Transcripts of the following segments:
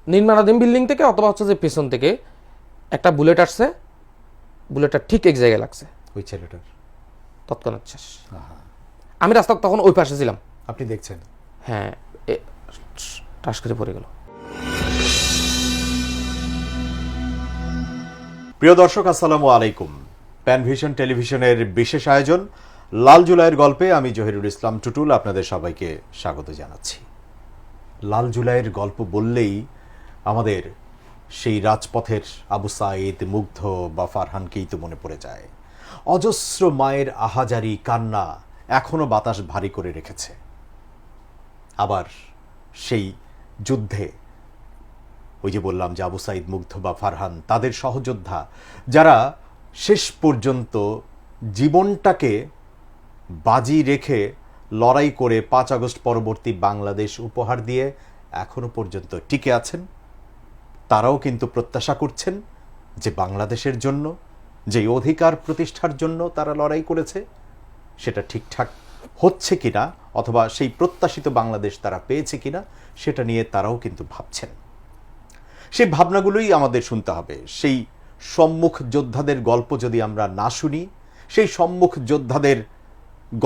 নির্মাণাধীন বিল্ডিং থেকে অথবা হচ্ছে যে পেছন থেকে একটা বুলেট আসছে, বুলেটটা ঠিক এক জায়গায় লাগছে, ওই ছেলেটার তৎক্ষণাৎ শেষ। আমি রাস্তা তখন ওই পাশে ছিলাম। আপনি দেখছেন? হ্যাঁ, টাস করে পড়ে গেল। প্রিয় দর্শক, আসসালামু আলাইকুম। প্যানভিশন টেলিভিশনের বিশেষ আয়োজন লাল জুলাইয়ের গল্পে আমি জহিরুল ইসলাম টুটুল আপনাদের সবাইকে স্বাগত জানাচ্ছি। লাল জুলাইয়ের গল্প বললেই আমাদের সেই রাজপথের আবু সাঈদ, মুগ্ধ বা ফারহানকেই তো মনে পড়ে যায়। অজস্র মায়ের আহাজারি কান্না এখনো বাতাস ভারী করে রেখেছে। আবার সেই যুদ্ধে ওই যে বললাম যে আবু সাঈদ, মুগ্ধ বা ফারহান, তাদের সহযোদ্ধা যারা শেষ পর্যন্ত জীবনটাকে বাজি রেখে লড়াই করে 5 আগস্ট পরবর্তী বাংলাদেশ উপহার দিয়ে এখনো পর্যন্ত টিকে আছেন, তারাও কিন্তু প্রত্যাশা করছেন যে বাংলাদেশের জন্য যে অধিকার প্রতিষ্ঠার জন্য তারা লড়াই করেছে সেটা ঠিকঠাক হচ্ছে কিনা, অথবা সেই প্রত্যাশিত বাংলাদেশ তারা পেয়েছে কিনা সেটা নিয়ে তারাও কিন্তু ভাবছেন। সেই ভাবনাগুলোই আমাদের শুনতে হবে। সেই সম্মুখ যোদ্ধাদের গল্প যদি আমরা না শুনি, সেই সম্মুখ যোদ্ধাদের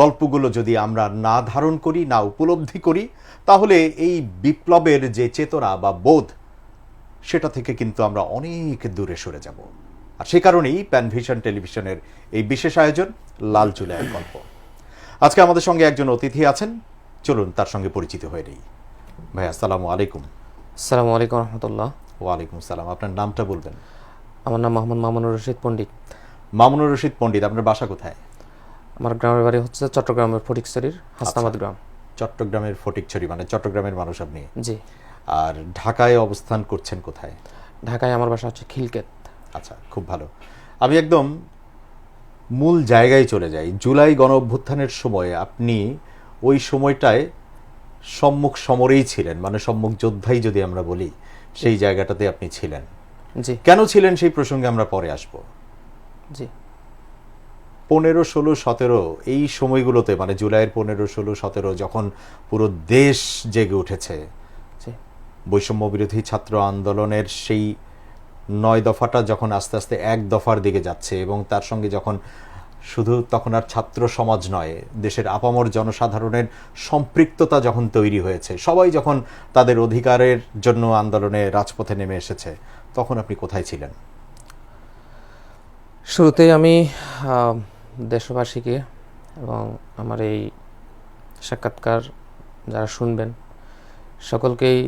গল্পগুলো যদি আমরা না ধারণ করি, না উপলব্ধি করি, তাহলে এই বিপ্লবের যে চেতনা বা বোধ, সেটা থেকে কিন্তু আমরা অনেক দূরে সরে যাব। আর সে কারণেই প্যানভিশন টেলিভিশনের এই বিশেষ আয়োজন লাল জুলাইয়ের গল্প। আজকে আমাদের সঙ্গে একজন অতিথি আছেন, চলুন তার সঙ্গে পরিচিত হয়ে নেই। ভাই, আসসালামু আলাইকুম। আসসালামু আলাইকুম রহমতুল্লাহ। ওয়ালাইকুম সালাম। আপনার নামটা বলবেন? আমার নাম মোহাম্মদ মামুনুর রশিদ পণ্ডিত। মামুনুর রশিদ পণ্ডিত, আপনার বাসা কোথায়? আমার গ্রামের বাড়ি হচ্ছে চট্টগ্রামের ফটিকছড়ির হাসনাবাদ গ্রাম। চট্টগ্রামের ফটিকছড়ি, মানে চট্টগ্রামের মানুষ আপনি? জি। আর ঢাকায় অবস্থান করছেন কোথায়? ঢাকায় আমার বাসা হচ্ছে খিলকেত। আচ্ছা, খুব ভালো। আমি একদম মূল জায়গায় চলে যাই। জুলাই গণ অভ্যুত্থানের সময় আপনি ওই সময়টায় সম্মুখ সমরেই ছিলেন, মানে সম্মুখ যোদ্ধাই যদি আমরা বলি, সেই জায়গাটাতে আপনি ছিলেন। জি। কেন ছিলেন সেই প্রসঙ্গে আমরা পরে আসব। জি। 15, 16, 17 এই সময়গুলোতে, মানে জুলাইয়ের 15, 16, 17 যখন পুরো দেশ জেগে উঠেছে, বৈষম্য বিরোধী ছাত্র আন্দোলনের সেই 9 দফাটা যখন আস্তে আস্তে 1 দফার দিকে যাচ্ছে, এবং তার সঙ্গে যখন শুধু তখন আর ছাত্র সমাজ নয়, দেশের আপামর জনসাধারণের সম্পৃক্ততা যখন তৈরি হয়েছে, সবাই যখন তাদের অধিকারের জন্য আন্দোলনে রাজপথে নেমে এসেছে, তখন আপনি কোথায় ছিলেন? শুরুতেই আমি দেশবাসীকে এবং আমার এই সাক্ষাৎকার যারা শুনবেন সকলকেই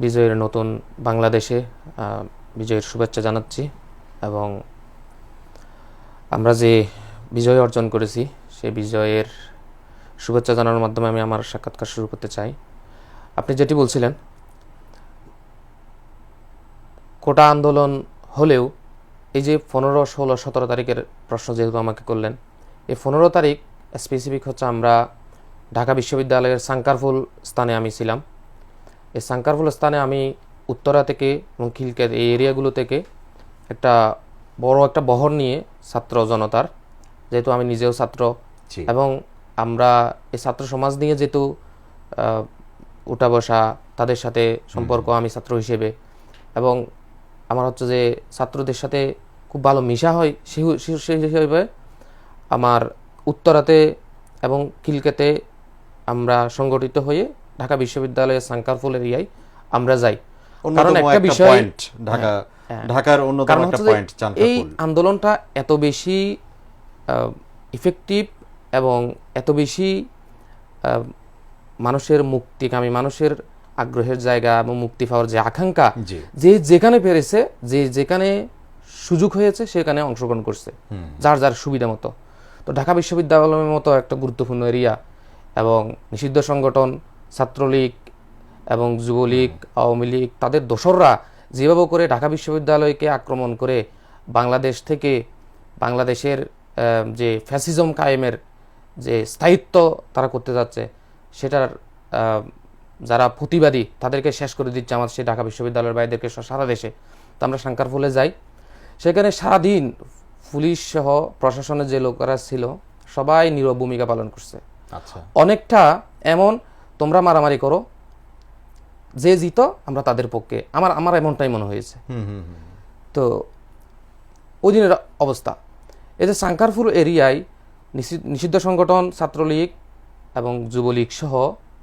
বিজয়ের নতুন বাংলাদেশে বিজয়ের শুভেচ্ছা জানাচ্ছি। এবং আমরা যে বিজয় অর্জন করেছি সেই বিজয়ের শুভেচ্ছা জানানোর মাধ্যমে আমি আমার সাক্ষাৎকার শুরু করতে চাই। আপনি যেটি বলছিলেন, কোটা আন্দোলন হলেও এই যে 15, 16, 17 তারিখের প্রশ্ন যেহেতু আমাকে করলেন, এই 15 তারিখ স্পেসিফিক হচ্ছে আমরা ঢাকা বিশ্ববিদ্যালয়ের সাঙ্কারফুল স্থানে আমি ছিলাম। এই সাঙ্কারফুল স্থানে আমি উত্তরা থেকে এবং খিলকেত এই এরিয়াগুলো থেকে একটা বড় একটা বহর নিয়ে ছাত্র জনতার, যেহেতু আমি নিজেও ছাত্র এবং আমরা এই ছাত্র সমাজ নিয়ে যেহেতু উঠা বসা, তাদের সাথে সম্পর্ক আমি ছাত্র হিসেবে, এবং আমার হচ্ছে যে ছাত্রদের সাথে খুব ভালো মিশা হয়, সেই হিসেবে আমার উত্তরাতে এবং খিলকেতে আমরা সংগঠিত হয়ে ঢাকা বিশ্ববিদ্যালয়ের সাঙ্কারফুল এরিয়ায় আমরা যাই। কারণ একটা বিষয়, ঢাকার অন্যতম একটা পয়েন্ট, এই আন্দোলনটা এত বেশি ইফেক্টিভ এবং এত বেশি মানুষের মুক্তিকামী, মানুষের আগ্রহের জায়গা এবং মুক্তি পাওয়ার যে আকাঙ্ক্ষা, যে যেখানে পেরেছে, যে যেখানে সুযোগ হয়েছে সেখানে অংশগ্রহণ করছে যার যার সুবিধা মতো। তো ঢাকা বিশ্ববিদ্যালয়ের মতো একটা গুরুত্বপূর্ণ এরিয়া এবং নিষিদ্ধ সংগঠন ছাত্রলীগ এবং যুবলীগ, আওয়ামী লীগ, তাদের দোসররা যেভাবে করে ঢাকা বিশ্ববিদ্যালয়কে আক্রমণ করে বাংলাদেশ থেকে বাংলাদেশের যে ফ্যাসিজম কায়েমের যে স্থায়িত্ব তারা করতে যাচ্ছে, সেটার যারা প্রতিবাদী তাদেরকে শেষ করে দিচ্ছে আমার সেই ঢাকা বিশ্ববিদ্যালয়ের বাইরেদেরকে সারা দেশে। তো আমরা সাঙ্কারফুলে যাই, সেখানে সারাদিন পুলিশ সহ প্রশাসনের যে লোকেরা ছিল সবাই নীরব ভূমিকা পালন করছে। অনেকটা এমন, তোমরা মারামারি করো, যে জিত আমরা তাদের পক্ষে, আমার এমনটাই মনে হয়েছে। তো ওই দিনের অবস্থা, এই যে সাঙ্কারপুর এরিয়ায় নিষিদ্ধ সংগঠন ছাত্রলীগ এবং যুবলীগ সহ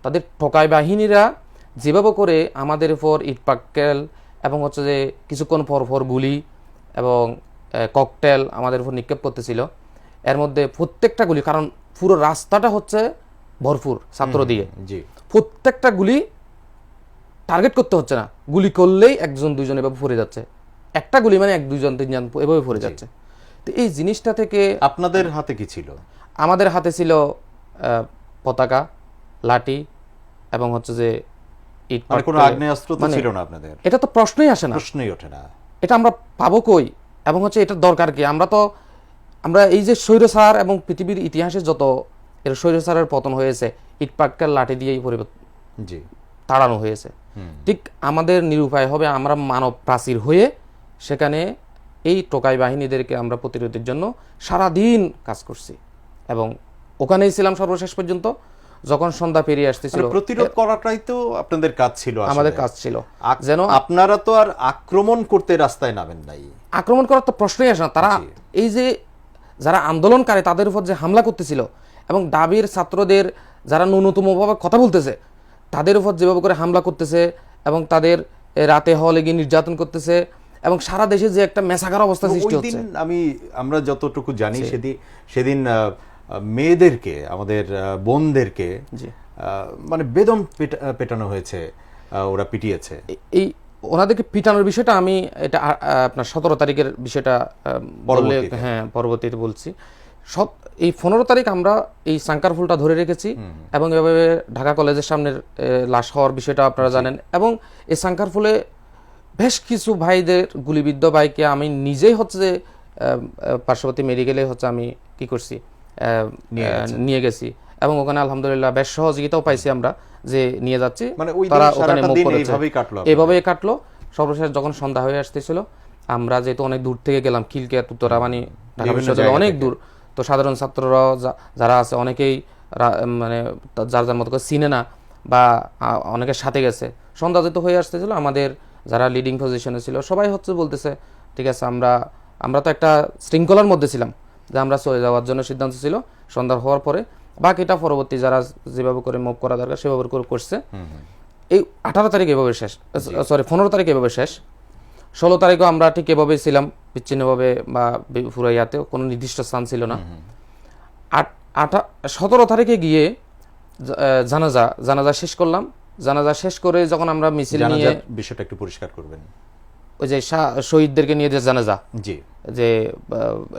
তাদের ঠকাই বাহিনীরা যেভাবে করে আমাদের উপর ইটপাটকেল এবং হচ্ছে যে কিছুক্ষণ পর পর গুলি এবং ককটেল আমাদের উপর নিক্ষেপ করতেছিল, এর মধ্যে প্রত্যেকটা গুলি, কারণ পুরো রাস্তাটা হচ্ছে ভরপুর ছাত্র দিয়ে, প্রত্যেকটা গুলি টার্গেট করতে হচ্ছে না, গুলি করলেই একজন দুইজন এভাবে পড়ে যাচ্ছে, একটা গুলি মানে এক দুইজন তিনজন এভাবে পড়ে যাচ্ছে। তো এই জিনিসটা থেকে আপনাদের হাতে কি ছিল? আমাদের হাতে ছিল পতাকা, লাঠি এবং হচ্ছে যে ইট, কোনো আগ্নেয়াস্ত্র তো ছিল না আপনাদের? এটা তো প্রশ্নই আসে না, প্রশ্নই ওঠে না। এটা আমরা পাবো কই, এবং হচ্ছে এটার দরকার কি? আমরা এই যে স্বৈরচার এবং পৃথিবীর ইতিহাসে যত এর স্বৈরচারের পতন হয়েছে ইটপাটকেল লাঠি দিয়েই তাড়ানো হয়েছে। ঠিক আমাদের নিরুপায় হবে আমরা মানব প্রাচীর হয়ে সেখানে এই টোকাই বাহিনীদেরকে আমরা প্রতিরোধের জন্য সারাদিন কাজ করছি এবং ওখানেই ছিলাম সর্বশেষ পর্যন্ত, যখন সন্ধ্যা পেরিয়ে আসতেছিল। প্রতিরোধ করাটাই তো আপনাদের কাজ ছিল, আমাদের কাজ ছিল। যেন আপনারা তো আর আক্রমণ করতে রাস্তায় নামেন নাই, আক্রমণ করার তো প্রশ্নই আসে না। তারা এই যে যারা আন্দোলনকারী তাদের উপর যে হামলা করতেছিল এবং দাবির ছাত্রদের যারা ন্যূনতমভাবে কথা বলতেছে তাদের উপর যেভাবে করে হামলা করতেছে এবং তাদের রাতে হলে গিয়ে নির্যাতন করতেছে এবং সারা দেশে যে একটা মেসাকার অবস্থা সৃষ্টি হচ্ছে। আমরা যতটুকু জানি সেদিন মেয়েদেরকে, আমাদের বোনদেরকে মানে বেদম পেটানো হয়েছে, ওরা পিটিয়েছে। এই ওনাদেরকে পিটানোর বিষয়টা আমি এটা আপনার 17 তারিখের বিষয়টা বললে হ্যাঁ পরবর্তীতে বলছি। এই 15 তারিখ আমরা এই সাঙ্কারফুলটা ধরে রেখেছি এবং এভাবে ঢাকা কলেজের সামনের লাশ হওয়ার বিষয়টা আপনারা জানেন, এবং এই সাঙ্কারফুলে বেশ কিছু ভাইদের গুলিবিদ্ধ ভাইকে আমি নিজেই হচ্ছে যে পার্শ্ববর্তী মেডিকেলে হচ্ছে আমি কি করছি নিয়ে গেছি এবং ওখানে আলহামদুলিল্লাহ বেশ সহযোগিতাও পাইছি আমরা যে নিয়ে যাচ্ছি, তারা ওখানে মুভ করেছে, এইভাবেই কাটলো। সর্বশেষ যখন সন্ধ্যা হয়ে আসতেছিল, আমরা যেহেতু অনেক দূর থেকে গেলাম, খিলকেত, উত্তরাবাণী, ঢাকা বিশ্ববিদ্যালয় অনেক দূর, তো সাধারণ ছাত্ররা যারা আছে অনেকেই মানে যার যার মতো করে চিনে না বা অনেকের সাথে গেছে, সন্ধ্যা যেহেতু হয়ে আসতেছিল, আমাদের যারা লিডিং পজিশনে ছিল সবাই হচ্ছে বলতেছে ঠিক আছে আমরা তো একটা শৃঙ্খলার মধ্যে ছিলাম যে আমরা চলে যাওয়ার জন্য সিদ্ধান্ত ছিল সন্ধ্যা হওয়ার পরে, বাকিটা পরবর্তী যারা যেভাবে করে মুভ করা দরকার সেভাবে করে করছে। এই 18 তারিখ এভাবে শেষ, 15 তারিখ এভাবে শেষ। 16 তারিখও আমরা ঠিক এভাবে ছিলাম বিচ্ছিন্নভাবে বা পুরো ইয়াতে কোনো নির্দিষ্ট স্থান ছিল না। 17 তারিখে গিয়ে জানাজা শেষ করলাম। জানাজা শেষ করে যখন আমরা মিছিল নিয়ে, বিষয়টা একটু পরিষ্কার করবেন, ওই যে শহীদদেরকে নিয়ে যে জানাজা, যে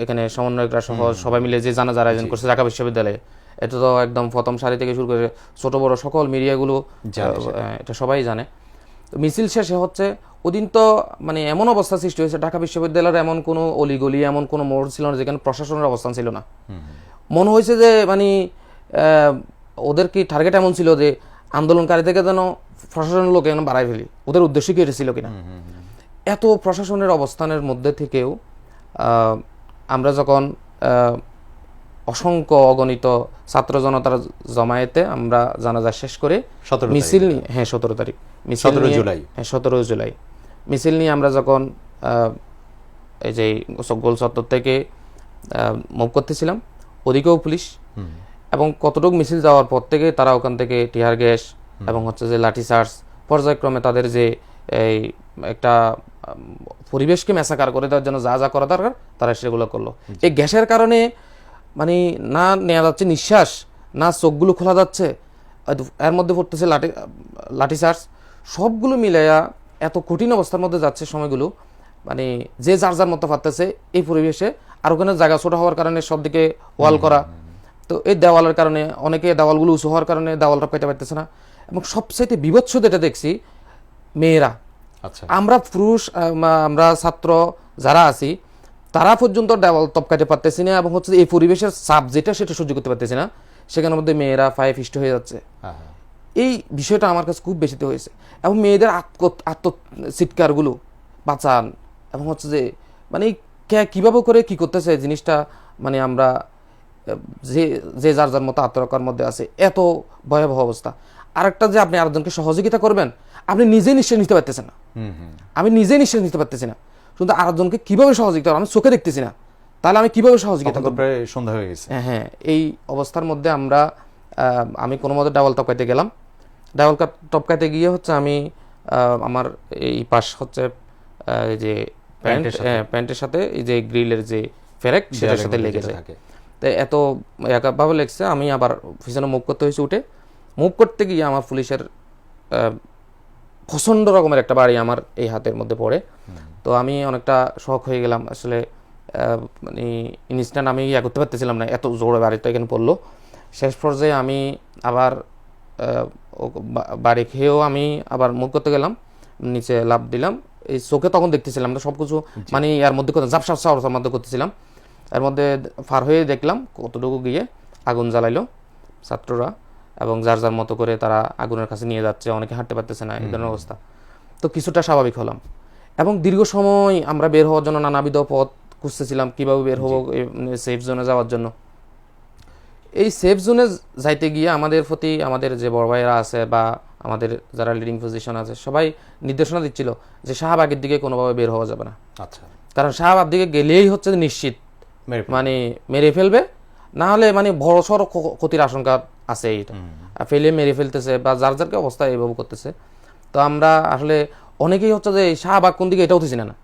এখানে সমন্বয়করা সহ সবাই মিলে যে জানাজার আয়োজন করছে ঢাকা বিশ্ববিদ্যালয়ে, এটা তো একদম প্রথম সারি থেকে শুরু করে ছোট বড় সকল মিডিয়াগুলো এটা সবাই জানে। মিছিল শেষে হচ্ছে ওদিন তো মানে এমন অবস্থা সৃষ্টি হয়েছে, ঢাকা বিশ্ববিদ্যালয়ের এমন কোনো অলিগলি এমন কোনো মোড় ছিল না যেখানে প্রশাসনের অবস্থান ছিল না। মনে হয়েছে যে মানে ওদের কি টার্গেট এমন ছিল যে আন্দোলনকারী থেকে যেন প্রশাসনের লোক যেন বাড়াই ফেলি, ওদের উদ্দেশ্য কি এটা ছিল কিনা। এত প্রশাসনের অবস্থানের মধ্যে থেকেও আমরা যখন অসংখ্য অগণিত ছাত্র জনতার জমায়েতে আমরা জানাজা শেষ করে মিছিল নিয়ে, 17 তারিখ মিছিল, 17 জুলাই মিছিল নিয়ে আমরা যখন এই যে গোল চত্বর থেকে মুভ করতেছিলাম, ওদিকেও পুলিশ, এবং কতটুকু মিছিল যাওয়ার পর থেকে তারা ওখান থেকে টিয়ার গ্যাস এবং হচ্ছে যে লাঠি চার্জ পর্যায়ক্রমে তাদের যে এই একটা পরিবেশকে মেসাকার করে দেওয়ার জন্য যা যা করা দরকার তারা সেগুলো করলো। এই গ্যাসের কারণে মানে না নেওয়া যাচ্ছে নিঃশ্বাস, না চোখগুলো খোলা যাচ্ছে, এর মধ্যে পড়তেছে লাঠি চার্জ, সবগুলো মিলাইয়া এত কঠিন অবস্থার মধ্যে যাচ্ছে সময়গুলো, মানে যে যার যার মতো পারতেছে এই পরিবেশে। আর ওখানে জায়গা ছোট হওয়ার কারণে সব দিকে ওয়াল করা, তো এই দেওয়ালের কারণে অনেকে দেওয়ালগুলো উঁচু হওয়ার কারণে দেওয়ালটা পেতে পারতেছে না, এবং সবচাইতে বিভৎস যেটা দেখছি মেয়েরা, আমরা পুরুষ আমরা ছাত্র যারা আছি তারা পর্যন্ত দেওয়াল টপকাতে পারতেছি না, এবং হচ্ছে এই পরিবেশের চাপ যেটা সেটা সহ্য করতে পারতেছি না, সেখানের মধ্যে মেয়েরা পায়ে পিষ্ট হয়ে যাচ্ছে। এই বিষয়টা আমার কাছে খুব বেশিতে হয়েছে, এবং মেয়েদের আত্মচিৎকারগুলো বাঁচান, এবং হচ্ছে যে মানে কিভাবে করে কি করতেছে জিনিসটা, মানে আমরা যে যার যার মতো আত্মরক্ষার মধ্যে আছে, এত ভয়াবহ অবস্থা। আরেকটা যে আপনি আরেকজনকে সহযোগিতা করবেন, আপনি নিজেই নিশ্চয় নিতে পারতেছেন না, আমি নিজেই নিশ্চয় নিতে পারতেছি না, শুধু আরেকজনকে কিভাবে সহযোগিতা করবো, আমি চোখে দেখতেছি না, তাহলে আমি কিভাবে সহযোগিতা তখন তো করবো? প্রায় সন্ধ্যা হয়ে গেছে। হ্যাঁ, এই অবস্থার মধ্যে আমি কোনো মতে ডাবল টপকাইতে গেলাম। ডাবল টপকাইতে গিয়ে হচ্ছে আমি আমার এই পাশ হচ্ছে এই যে প্যান্টের সাথে এই যে গ্রিলের যে ফেরেক সেটার সাথে লেগে যায়। তো এত একাভাবে লেগছে, আমি আবার পিছনে মুভ করতে হয়েছে। উঠে মুভ করতে গিয়ে আমার পুলিশের প্রচণ্ড রকমের একটা বাড়ি আমার এই হাতের মধ্যে পড়ে। তো আমি অনেকটা শক হয়ে গেলাম আসলে, মানে ইনস্ট্যান্ট আমি করতে পারতেছিলাম না, এত জোরে বাড়িটা এখানে পড়লো। শেষ পর্যায়ে আমি আবার বাড়ি খেয়েও আমি আবার মুভ করতে গেলাম, নিচে লাফ দিলাম। এই চোখে তখন দেখতেছিলাম না সব কিছু, মানে এর মধ্যে ঝাপসার মধ্যে করতেছিলাম। এর মধ্যে পার হয়ে দেখলাম কতটুকু গিয়ে আগুন জ্বালাইলো ছাত্ররা, এবং যার যার মতো করে তারা আগুনের কাছে নিয়ে যাচ্ছে, অনেকে হাঁটতে পারতেছে না, এই ধরনের অবস্থা। তো কিছুটা স্বাভাবিক হলাম, এবং দীর্ঘ সময় আমরা বের হওয়ার জন্য নানাবিধ পথ খুঁজতেছিলাম, কীভাবে বের হবো সেফ জোনে যাওয়ার জন্য। এই সেফ জোনে যাইতে গিয়ে আমাদের প্রতি আমাদের যে বড় ভাইয়েরা আছে বা আমাদের যারা লিডিং পজিশন আছে সবাই নির্দেশনা দিচ্ছিল যে শাহবাগের দিকে কোনোভাবে বের হওয়া যাবে না। আচ্ছা, কারণ শাহবাগ দিকে গেলেই হচ্ছে নিশ্চিত মানে মেরে ফেলবে, না হলে মানে বড় সড় ক্ষতির আশঙ্কা আছে। এইটা ফেলে মেরে ফেলতেছে বা যার যারকে অবস্থা এইভাবে করতেছে। তো আমরা আসলে অনেকেই হচ্ছে যে শাহবাগ কোন দিকে এটাও না,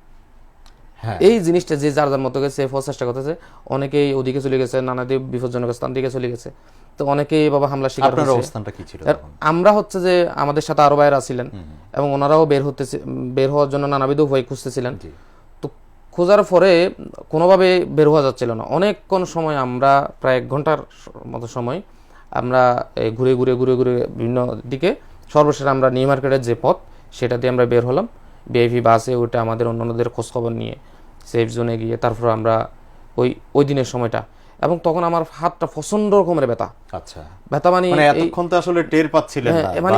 এই জিনিসটা যে যার যার মতো সেফ হওয়ার চেষ্টা করতেছে। অনেকেই ওদিকে চলে গেছে, নানাদি বিপজ্জনক স্থান দিকে চলে গেছে। তো অনেকেই বাবা হামলা শিকার হয়েছে। অবস্থানটা কি ছিল? আমরা হচ্ছে যে আমাদের সাথে আরো ভাইরা ছিলেন এবং ওনারাও বের হওয়ার জন্য নানাবিধ উপায় খুঁজতেছিলেন। তো খোঁজার পরে কোনোভাবে বের হওয়া যাচ্ছিল না। অনেকক্ষণ সময় আমরা প্রায় 1 ঘন্টার মতো সময় আমরা ঘুরে ঘুরে বিভিন্ন দিকে, সর্বশেষ আমরা নিউ মার্কেটের যে পথ সেটা দিয়ে আমরা বের হলাম। বিআইপি বাসে উঠে আমাদের অন্যান্যদের খোঁজখবর নিয়ে সেফ জোনে গিয়ে তারপর আমরা ওই দিনের সময়টা, এবং তখন আমার হাতটা প্রচন্ড রকমের ব্যথা। আচ্ছা, ব্যথা মানে এতক্ষণ তো আসলে টের পাচ্ছিলেন না, মানে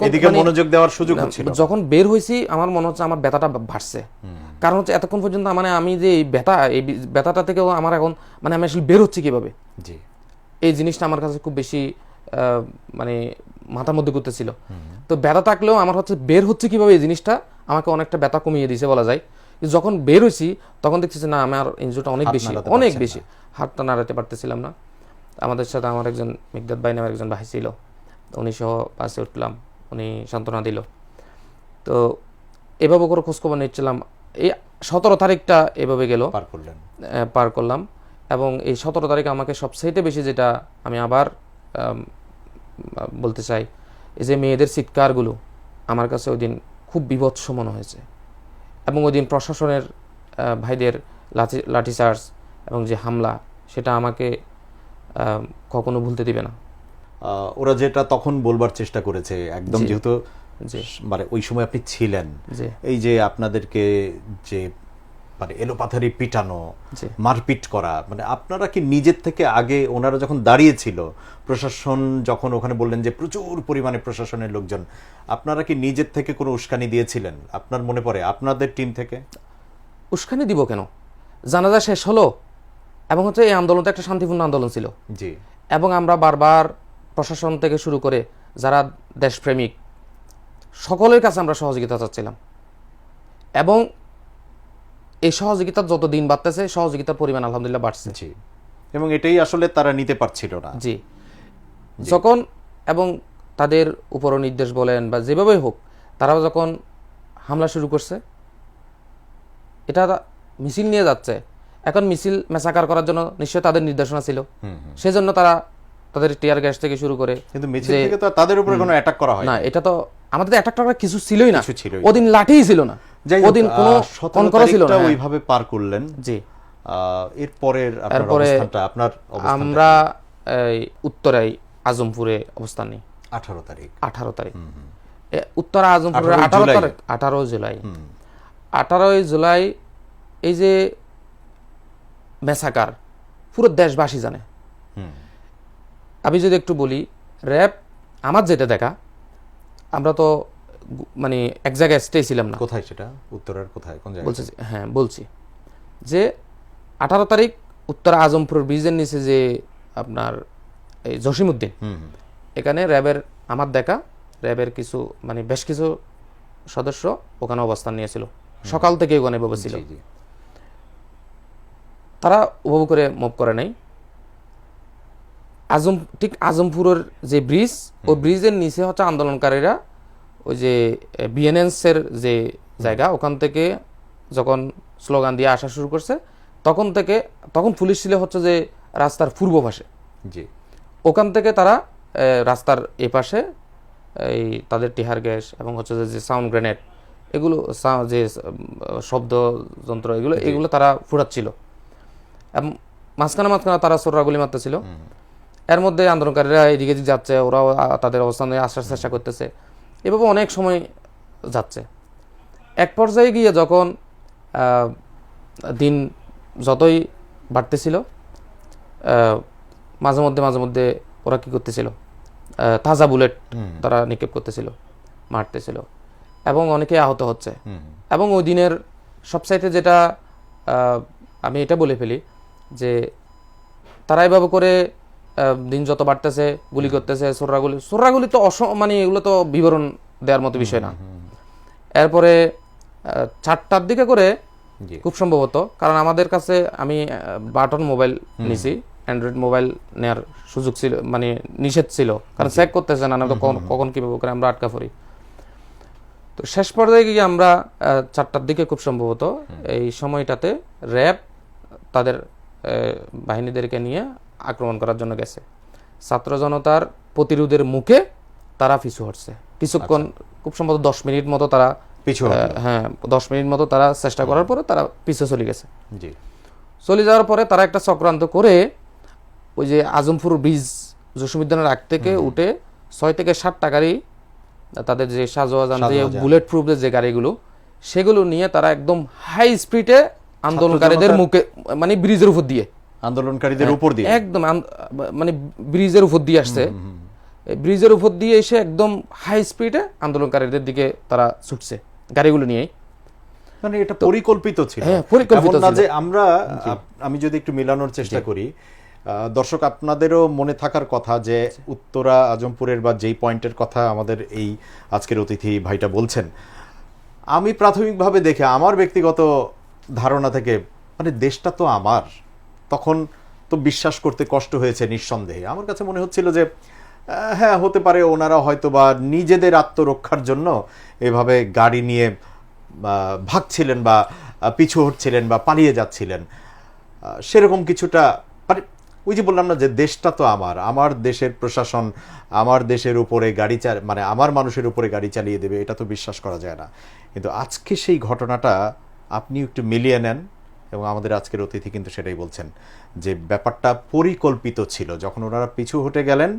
এদিকে মনোযোগ দেওয়ার সুযোগ হচ্ছিল। যখন বের হইছি আমার মনে হচ্ছে আমার ব্যথাটা বাড়ছে, কারণ হচ্ছে এতক্ষণ পর্যন্ত মানে আমি যে এই ব্যথাটা থেকেও আমার এখন মানে আমি আসলে বের হচ্ছি কিভাবে, জি এই জিনিসটা আমার কাছে খুব বেশি মানে মাথার মধ্যে ঘুরতেছিল। তো ব্যথা থাকলেও আমার হচ্ছে বের হচ্ছে কিভাবে এই জিনিসটা আমাকে অনেকটা ব্যথা কমিয়ে দিয়েছে বলা যায়। যখন বের হয়েছি তখন দেখতেছি না আমার ইনজুরিটা অনেক বেশি, হাতটা নাড়াতে পারতেছিলাম না। আমাদের সাথে আমার একজন মিকদাদ ভাই নামের একজন ভাই ছিল, উনি সহ বাসে উঠলাম, উনি সান্ত্বনা দিল। তো এভাবে করে খোঁজখবর নিচ্ছিলাম। এই 17 তারিখটা এভাবে গেল, পার করলাম। এবং এই 17 তারিখ আমাকে সবচাইতে বেশি যেটা আমি আবার বলতে চাই, এই যে মেয়েদের চিৎকারগুলো আমার কাছে ওই দিন খুব বিভৎস মনে হয়েছে। এবং ওই দিন প্রশাসনের ভাইদের লাঠিচার্জ এবং যে হামলা, সেটা আমাকে কখনো ভুলতে দিবে না। ওরা যেটা তখন বলবার চেষ্টা করেছে একদম, যেহেতু মানে ওই সময় আপনি ছিলেন, এই যে আপনাদেরকে যে মানে এলোপাথারি পিটানো, মারপিট করা, মানে আপনারা কি নিজের থেকে আগে, ওনারা যখন দাঁড়িয়েছিল, প্রশাসন যখন ওখানে বললেন যে প্রচুর পরিমাণে প্রশাসনের লোকজন, আপনারা কি নিজের থেকে কোনো উস্কানি দিয়েছিলেন? আপনার মনে পড়ে আপনাদের টিম থেকে? উস্কানি দিব কেন? জানাজা শেষ হলো এবং হচ্ছে এই আন্দোলনটা একটা শান্তিপূর্ণ আন্দোলন ছিল, জি, এবং আমরা বারবার প্রশাসন থেকে শুরু করে যারা দেশপ্রেমিক সকলের কাছে আমরা সহযোগিতা চাচ্ছিলাম। এবং এই সহযোগিতা যত দিন বাড়তেছে সহযোগিতার পরিমাণ আলহামদুলিল্লাহ বাড়ছে, জি, এবং এটাই আসলে তারা নিতে পারছিল না, জি। যখন এবং তাদের উপর নির্দেশ বলেন বা যেভাবেই হোক, তারা যখন হামলা শুরু করছে, এটা মিছিল নিয়ে যাচ্ছে, এখন মিছিল মেসাকার করার জন্য নিশ্চয় তাদের নির্দেশনা ছিল, সেজন্য তারা তাদের টিয়ার গ্যাস থেকে শুরু করে, কিন্তু মিছিল থেকে তো তাদের উপরে কোনো অ্যাটাক করা হয় না। এটা তো আমাদের অ্যাটাক করার কিছু ছিলই না, ওদিন লাঠিই ছিল না, ওদিন কোনো কনকরা ছিল না। ওইভাবে পার করলেন, জি। এরপরে আপনার আমরা উত্তরায় আজমপুরে অবস্থান নিই 18 তারিখ উত্তরা আজমপুরে 18 জুলাই 18 জুলাই এই যে মেসাকার পুরো দেশবাসী জানে। আমি যদি একটু বলি, র‍্যাব আমার যেটা দেখা, আমরা তো মানে এক জায়গায় স্টে ছিলাম না। কোথায় সেটা? উত্তরার কোথায়, কোন জায়গায়? বলছি, হ্যাঁ বলছি যে 18 তারিখ উত্তরা আজমপুর ব্রিজের নিচে যে আপনার এই জসিমউদ্দিন, এখানে র্যাবের আমার দেখা, র্যাবের কিছু মানে বেশ কিছু সদস্য ওখানে অবস্থান নিয়েছিল, সকাল থেকে ওখানে এভাবে ছিল। জি, জি। তারা ওভাবে করে মুভ করে নাই। ঠিক আজমপুরের যে ব্রিজ, ওই ব্রিজের নিচে হচ্ছে আন্দোলনকারীরা ওই যে বিএনএনসের যে জায়গা, ওখান থেকে যখন স্লোগান দিয়ে আসা শুরু করছে, তখন পুলিশ ছিল হচ্ছে যে রাস্তার পূর্ব পাশে। জি। ওখান থেকে তারা রাস্তার এ পাশে এই তাদের টিহার গ্যাস এবং হচ্ছে যে সাউন্ড গ্রেনেড, এগুলো যে শব্দ যন্ত্র, এগুলো তারা ফুরাচ্ছিল এবং মাঝখানে তারা ছোটরাগুলি মারতেছিল। এর মধ্যে আন্দোলনকারীরা এদিকে যাচ্ছে, ওরাও তাদের অবস্থানে আসার চেষ্টা করতেছে, এভাবে অনেক সময় যাচ্ছে। এক পর্যায়ে গিয়ে যখন দিন যতই বাড়তেছিল, মাঝে মধ্যে ওরা কি করতেছিল, তাজা বুলেট তারা নিক্ষেপ করতেছিল, মারতেছিল এবং অনেকে আহত হচ্ছে। এবং ওই দিনের সবচাইতে যেটা আমি এটা বলে ফেলি যে তারা এভাবে করে দিন যত বাড়তেছে গুলি করতেছে, ছোটরাগুলি তো মানে এগুলো তো বিবরণ দেওয়ার মতো বিষয় না। এরপরে 4টার দিকে করে খুব সম্ভবত, কারণ আমাদের কাছে আমি বাটন মোবাইল নিছি, অ্যান্ড্রয়েড মোবাইল নেওয়ার সুযোগ ছিল, মানে নিষেধ ছিল, কারণ চেক করতেছে না তো কখন কিভাবে করে আমরা আটকা পড়ি। তো শেষ পর্যায়ে গিয়ে আমরা 4টার দিকে খুব সম্ভবত এই সময়টাতে র্যাব তাদের বাহিনীদেরকে নিয়ে আক্রমণ করার জন্য গেছে। ছাত্র জনতার প্রতিরোধের মুখে তারা পিছু হটছে কিছুক্ষণ, খুব সম্ভবত 10 মিনিট মতো তারা পিছু, হ্যাঁ 10 মিনিট মতো তারা চেষ্টা করার পরে তারা পিছু চলে গেছে। চলে যাওয়ার পরে তারা একটা চক্রান্ত করে ওই যে আজমপুর ব্রিজ জসীমউদ্দিনের আগ থেকে উঠে 6 থেকে 7টা গাড়ি, তাদের যে শাহজাহান যে বুলেট প্রুফ যে গাড়িগুলো, সেগুলো নিয়ে তারা একদম হাই স্পিডে আন্দোলনকারীদের মুখে, মানে ব্রিজের উপর দিয়ে, আন্দোলনকারীদের উপর দিয়ে একদম মানে ব্রিজের উপর দিয়ে আসছে। ব্রিজের উপর দিয়ে এসে একদম হাই স্পিডে আন্দোলনকারীদের দিকে তারা ছুটছে গাড়িগুলো নিয়ে। মানে এটা পরিকল্পিত ছিল, পরিকল্পিত না যে আমি যদি একটু মেলানোর চেষ্টা করি, দর্শক আপনাদেরও মনে থাকার কথা যে উত্তরা আজমপুরের বা যেই পয়েন্টের কথা আমাদের এই আজকের অতিথি ভাইটা বলছেন, আমি প্রাথমিকভাবে দেখে আমার ব্যক্তিগত ধারণা থেকে, মানে দেশটা তো আমার, তখন তো বিশ্বাস করতে কষ্ট হয়েছে নিঃসন্দেহে। আমার কাছে মনে হচ্ছিল যে হ্যাঁ হতে পারে ওনারা হয়তো বা নিজেদের আত্মরক্ষার জন্য এভাবে গাড়ি নিয়ে ভাগছিলেন বা পিছু হটছিলেন বা পালিয়ে যাচ্ছিলেন, সেরকম কিছুটা। মানে ওই যে বললাম না যে দেশটা তো আমার দেশের প্রশাসন আমার দেশের উপরে মানে আমার মানুষের উপরে গাড়ি চালিয়ে দেবে, এটা তো বিশ্বাস করা যায় না। কিন্তু আজকে সেই ঘটনাটা আপনি একটু মিলিয়ে নেন, এবং আমাদের আজকের অতিথি কিন্তু সেটাই বলছেন যে ব্যাপারটা পরিকল্পিত ছিল। যখন ওনারা পিছু হটে গেলেন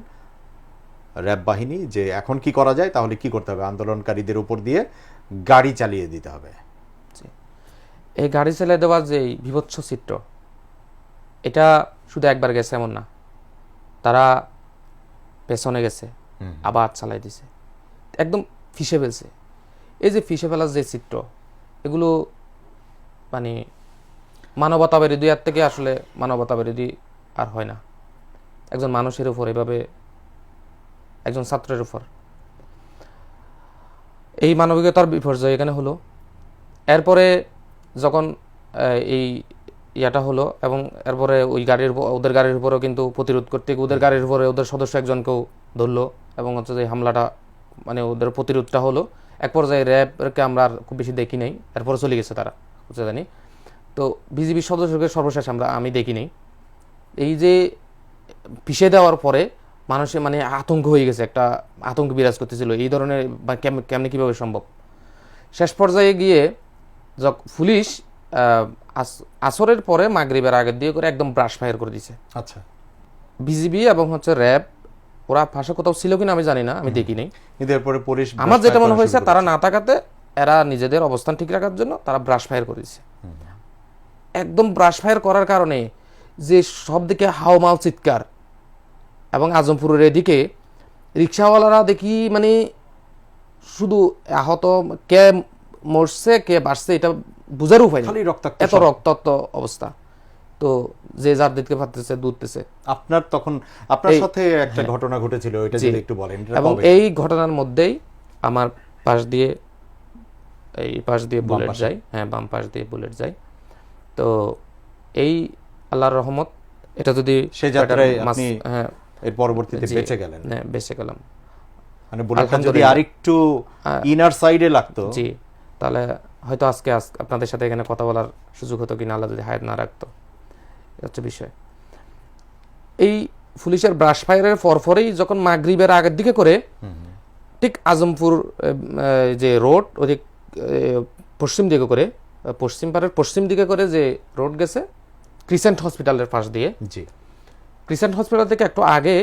র্যাব বাহিনী, যে এখন কি করা যায়, তাহলে কি করতে হবে, আন্দোলনকারীদের উপর দিয়ে গাড়ি চালিয়ে দিতে হবে। এই গাড়ি চালিয়ে দেওয়ার যে বিভৎস চিত্র, এটা শুধু একবার গেছে এমন না, তারা পেছনে গেছে আবার চালাই দিছে, একদম ফিসে ফেলছে। এই যে ফিসে ফেলার যে চিত্র, এগুলো মানে মানবতা বিরোধী, এর থেকে আসলে মানবতা বিরোধী আর হয় না। একজন মানুষের উপর এভাবে, একজন ছাত্রের উপর এই মানবিকতার বিপর্যয় এখানে হলো। এরপরে যখন এই ইয়াটা হলো, এবং এরপরে ওদের গাড়ির উপরেও কিন্তু প্রতিরোধ করতে, ওদের গাড়ির উপরে ওদের সদস্য একজনকেও ধরলো, এবং হচ্ছে যে হামলাটা, মানে ওদের প্রতিরোধটা হলো। এক পর্যায়ে র্যাবকে আমরা আর খুব বেশি দেখি নাই, এরপরে চলে গেছে তারা, বুঝতে জানি। তো বিজিবির সদস্যকে সর্বশেষ আমি দেখি নাই। এই যে পিছিয়ে দেওয়ার পরে মানুষের মানে আতঙ্ক হয়ে গেছে, একটা আতঙ্ক বিরাজ করতেছিল, এই ধরনের কেমনে কীভাবে সম্ভব। শেষ পর্যায়ে গিয়ে পুলিশ আসরের পরে মাগরিবের আগের দিয়ে করে একদম ব্রাশ ফায়ার করে দিছে। আচ্ছা, বিজিবি এবং হচ্ছে র্যাব, ওরা পাশে কোথাও ছিল কিনা আমি জানি না, আমি দেখি নাই। পুলিশ, আমার যেটা মনে হয়েছে, তারা না থাকাতে এরা নিজেদের অবস্থান ঠিক রাখার জন্য তারা ব্রাশ ফায়ার করে দিছে। একদম ব্রাশ ফায়ার করার কারণে যে সব দিকে হাওমাও চিৎকার, এবং আজমপুরের এদিকে রিক্সাওয়ালারা দেখি মানে শুধু আহত, কে মরছে কে বাঁচছে এটা বুঝার উপায় নেই, এত রক্তাক্ত অবস্থা। তো যে যার দিকে পারতেছে দৌড়তেছে। আপনার সাথে একটা ঘটনা ঘটেছিল, এটা যদি একটু বলেন। এবং এই ঘটনার মধ্যেই আমার পাশ দিয়ে এই পাশ দিয়ে বাম বুলেট পাশে। যায়, হ্যাঁ বাম পাশ দিয়ে বুলেট যায়। তো এই আল্লাহর রহমত, এটা যদি সে যাত্রায় মাস- আপনি হ্যাঁ এর পরবর্তীতে জি, বেঁচে গেলেন। হ্যাঁ বেঁচে গেলাম মানে বুলেটটা যদি আলহামদুলিল্লাহ। আরেকটু ইনার সাইডে লাগতো, জি, তাহলে হয়তো আজকে আপনাদের সাথে এখানে কথা বলার সুযোগ হতো কিনা, আল্লাহ যদি হায়াত না রাখতো। এ হচ্ছে বিষয়। এই পুলিশের ব্রাশ ফায়ারের পরপরেই যখন মাগরিবের আগের দিকে করে, ঠিক আজমপুর যে রোড ওদিক পশ্চিম দিকে করে, পশ্চিম পাড়ের পশ্চিম দিকে করে যে রোড গেছে ক্রিসেন্ট হসপিটালের পাশ দিয়ে, জি ক্রিসেন্ট হসপিটাল থেকে একটু আগে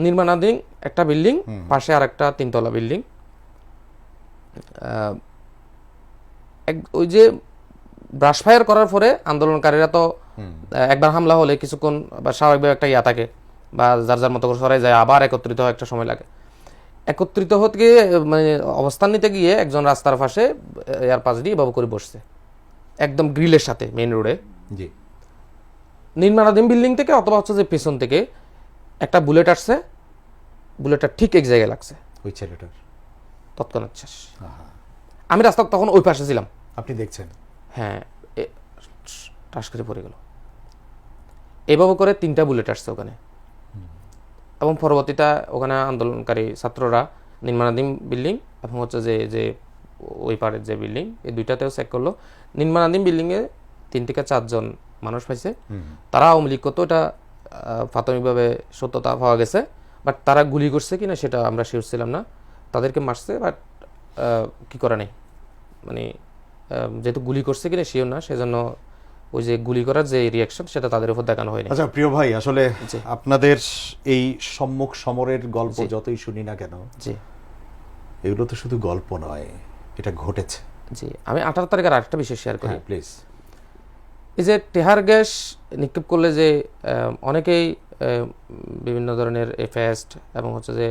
নির্মাণাধীন একটা বিল্ডিং, পাশে আর একটা 3 তলা বিল্ডিং। ওই যে ব্রাশ ফায়ার করার পরে আন্দোলনকারীরা তো একবার হামলা হলে কিছুক্ষণ বা স্বাভাবিকভাবে একটা ইয়া থাকে, বা যার যার মতো করে সরাই যায়, আবার একত্রিত হওয়া একটা সময় লাগে। একত্রিত হতে গিয়ে মানে অবস্থান নিতে গিয়ে একজন রাস্তার পাশে এয়ার পাশ দিয়ে বাবু করে বসছে, একদম গ্রিলের সাথে মেইন রোডে। জি নির্মাণাধীন বিল্ডিং থেকে অথবা হচ্ছে যে পেছন থেকে একটা বুলেট আসছে, বুলেটটা ঠিক এক জায়গায় লাগছে, ওই ছেলেটার। তৎক্ষণাৎ শেষ। আহা, আমি রাস্তা তখন ওই পাশে ছিলাম, আপনি দেখছেন? হ্যাঁ টাস করে পড়ে গেল। এভাবে করে 3টা বুলেট আসছে ওখানে, এবং পরবর্তীতে ওখানে আন্দোলনকারী ছাত্ররা নির্মাণাধীন বিল্ডিং এবং হচ্ছে যে যে ওই পাড়ের যে বিল্ডিং, এই দুইটাতেও চেক করলো। নির্মাণাধীন বিল্ডিংয়ে 3 থেকে 4 জন মানুষ পাইছে, তারা আওয়ামী লীগ করতো, এটা প্রাথমিকভাবে সত্যতা পাওয়া গেছে। বাট তারা গুলি করছে কিনা সেটা আমরা শিওর ছিলাম না। তাদেরকে মারছে, বাট কি করা নেই, মানে যেহেতু গুলি করছে কিনা শিওর না, সেজন্য ওই যে গুলি করার যে রিয়াকশন সেটা তাদের উপর দেখানো হয়নি। আচ্ছা প্রিয় ভাই, আসলে জি। আপনাদের এই সম্মুখ সমরের গল্প জি। যতই শুনি না কেন, জি এগুলো তো শুধু গল্প নয়, এটা ঘটেছে। জি, আমি 18 তারিখের আরেকটা বিষয় শেয়ার করি। হ্যাঁ প্লিজ। এই যে টেহার গ্যাস নিক্ষেপ করলে যে অনেকেই বিভিন্ন ধরনের এফেস্ট এবং হচ্ছে যে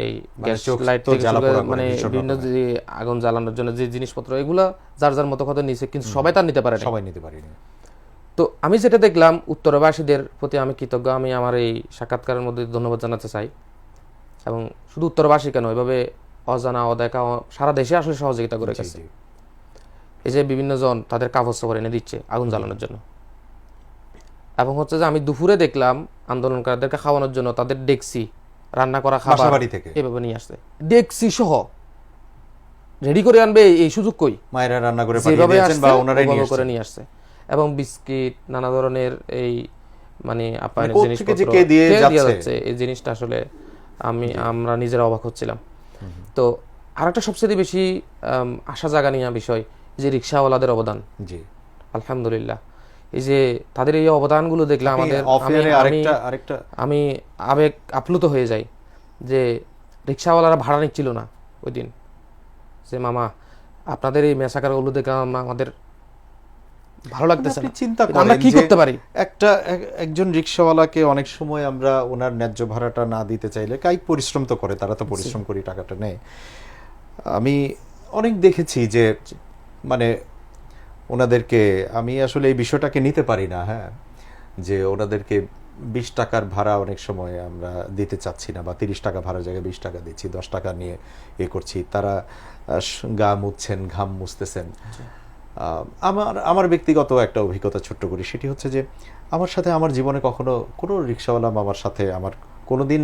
এই মানে গ্যাস চোখ লাইট তো থেকে জ্বালা শুরু করে পোড়া করে, মানে ভীষণ বিভিন্ন রকমের। যে আগুন জ্বালানোর জন্য যে জিনিসপত্র, এগুলো যার যার মতো কথা নিয়েছে, কিন্তু সবাই তার নিতে পারে না। সবাই নিতে পারিনি। তো আমি যেটা দেখলাম, উত্তরবাসীদের প্রতি আমি কৃতজ্ঞ। আমি আমার এই সাক্ষাৎকারের মধ্যে ধন্যবাদ জানাতে চাই। এবং শুধু উত্তরবাসী কেন, এভাবে অজানা অদেখা সারা দেশে আসলে সহযোগিতা করে জি, গেছে। জি। এই যে বিভিন্ন জন তাদের কাগজ চোপড় এনে দিচ্ছে আগুন জ্বালানোর জন্য। এবং হচ্ছে যে আমি দুপুরে দেখলাম আন্দোলনকারীদেরকে খাওয়ানোর জন্য তাদের ডেকসি, রান্না করা খাবার বাসাবাড়ি থেকে এভাবে নিয়ে আসছে, ডেকসি সহ রেডি করে আনবে, এই সুযোগ কই? মায়েরা রান্না করে পাঠিয়ে যেভাবে দিয়েছেন আসছে বা ওনারাই ওভাবে নিয়ে করে আসছেন। নিয়ে আসছে, এবং বিস্কিট, নানা ধরনের এই মানে আপ্যায়নের কোথা থেকে জিনিসপত্র যে কে দিয়ে যাচ্ছে। যাচ্ছে, এই জিনিসটা আসলে আমরা নিজেরা অবাক হচ্ছিলাম। তো আরেকটা সবচেয়ে বেশি আশা জাগানিয়া বিষয়, যে রিক্সাওয়ালাদের অবদান। জি। আলহামদুলিল্লাহ, এই যে তাদের এই অবদানগুলো দেখলে আপনি আমাদের অফিয়ারে আরেকটা আমি আবেগ আপ্লুত হয়ে যাই, যে রিক্সাওয়ালারা ভাড়া নিচ্ছিল না ওই দিন, যে মামা আপনাদের এই মেসাকারগুলো দেখে আমাদের ভালো লাগতেছে আপনি না, চিন্তা কিন্তু আমরা করেন কি যে করতে পারি? একজন রিক্সাওয়ালাকে অনেক সময় আমরা ওনার ন্যায্য ভাড়াটা না দিতে চাইলে, কায়িক পরিশ্রম তো করে, তারা তো পরিশ্রম করি টাকাটা নেয়। আমি অনেক দেখেছি যে মানে ওনাদেরকে, আমি আসলে এই বিষয়টাকে নিতে পারি না, হ্যাঁ, যে ওনাদেরকে 20 টাকার ভাড়া অনেক সময় আমরা দিতে চাচ্ছি না, বা 30 টাকা ভাড়ার জায়গায় 20 টাকা দিচ্ছি, 10 টাকা নিয়ে করছি। তারা গা মুছছেন, ঘাম মুছতেছেন। আমার ব্যক্তিগত একটা অভিজ্ঞতা ছোট্ট করি, সেটি হচ্ছে যে আমার সাথে আমার জীবনে কখনো কোনো রিক্সাওয়ালা মামার সাথে আমার কোনো দিন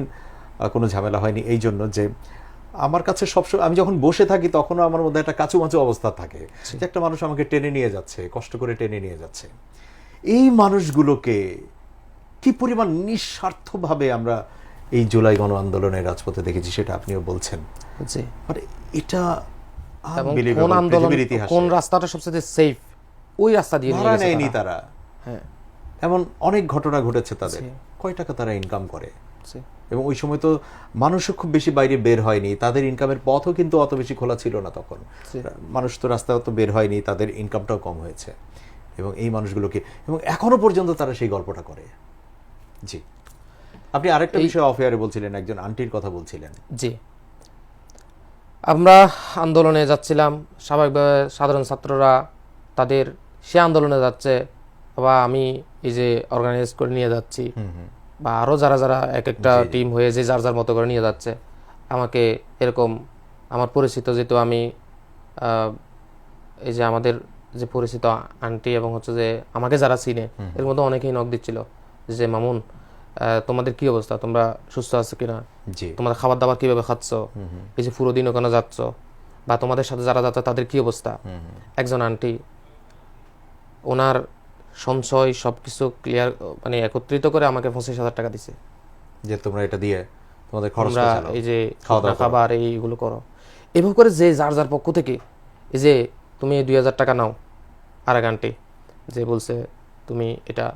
কোনো ঝামেলা হয়নি, এই জন্য যে আমার কাছে সবসময় আমি যখন বসে থাকি তখনও আমার মধ্যে একটা কাঁচুমাচু অবস্থা থাকে, যে একটা মানুষ আমাকে টেনে নিয়ে যাচ্ছে, কষ্ট করে টেনে নিয়ে যাচ্ছে। এই মানুষগুলোকে কি পরিমাণ নিঃস্বার্থভাবে আমরা এই জুলাই গণ আন্দোলনের রাজপথে দেখেছি, সেটা আপনিও বলছেন। জি, মানে এটা এবং unbelievable, কোন আন্দোলন, পৃথিবীর ইতিহাসে। কোন রাস্তাটা সবচেয়ে সেফ, ওই রাস্তা দিয়ে নিয়ে ভাড়া গেছে নেয়নি তারা। তারা। হ্যাঁ, এমন অনেক ঘটনা ঘটেছে তাদের। জি। কয় টাকা তারা ইনকাম করে, জি, এবং ওই সময় তো মানুষও খুব বেশি বাইরে বের হয়নি, তাদের ইনকামের পথও কিন্তু অত বেশি খোলা ছিল না তখন। জি। মানুষ তো রাস্তায় অত বের হয়নি, তাদের ইনকামটাও কম হয়েছে, এবং এই মানুষগুলোকে, এবং এখনো পর্যন্ত তারা সেই গল্পটা করে। জি, আপনি আরেকটা বিষয় অফ এয়ারে বলছিলেন, একজন আন্টির কথা বলছিলেন। জি, আমরা আন্দোলনে যাচ্ছিলাম, স্বাভাবিকভাবে সাধারণ ছাত্ররা তাদের সে আন্দোলনে যাচ্ছে, বা আমি এই যে অর্গানাইজ করে নিয়ে যাচ্ছি, বা আরও যারা যারা এক একটা টিম হয়ে যে যার যার মতো করে নিয়ে যাচ্ছে, আমাকে এরকম আমার পরিচিত, যেহেতু আমি এই যে আমাদের যে পরিচিত আন্টি এবং হচ্ছে যে আমাকে যারা চিনে এর মধ্যে অনেকেই নক দিচ্ছিল যে মামুন তোমাদের কি অবস্থা, তোমরা সুস্থ আছো কিনা, জি তোমাদের খাবার দাবার কিভাবে খাচ্ছ, এই যে পুরো দিন ওখানে যাচ্ছ, বা তোমাদের সাথে যারা যাচ্ছে তাদের কি অবস্থা। একজন আন্টি ওনার সঞ্চয় সবকিছু ক্লিয়ার মানে একত্রিত করে আমাকে 25,000 টাকা দিছে, যে তোমরা এটা দিয়ে তোমাদের খরচ তোমরা এই যে খাবার এইগুলো করো। এভাবে করে যে যার যার পক্ষ থেকে এই যে তুমি 2,000 টাকা নাও, আর এক আন্টি যে বলছে তুমি এটা